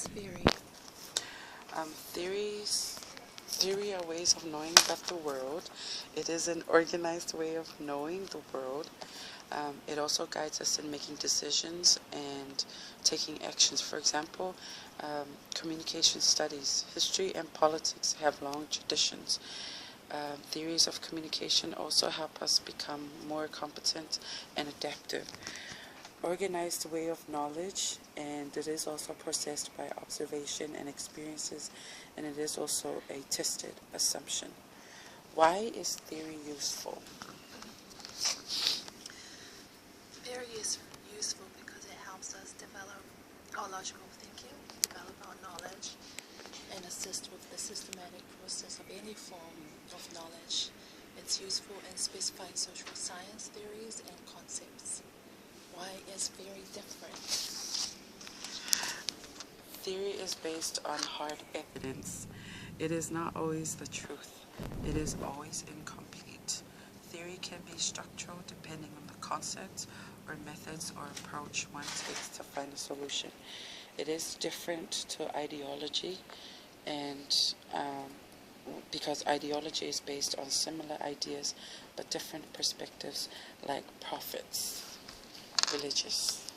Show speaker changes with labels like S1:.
S1: is theory?
S2: Theory are ways of knowing about the world. It is an organized way of knowing the world. It also guides us in making decisions and taking actions. For example, communication studies, history and politics have long traditions. Theories of communication also help us become more competent and adaptive. Organized way of knowledge, and it is also processed by observation and experiences, and it is also a tested assumption. Why is theory useful?
S1: Theory is useful because it helps us develop our logical thinking, develop our knowledge, and assist with the systematic process of any form of knowledge. It's useful in specifying social science theories and concepts. Why is theory different?
S2: Theory is based on hard evidence. It is not always the truth. It is always incomplete. Theory can be structural depending on the concepts or methods or approach one takes to find a solution. It is different to ideology, and because ideology is based on similar ideas but different perspectives, like prophets, religious.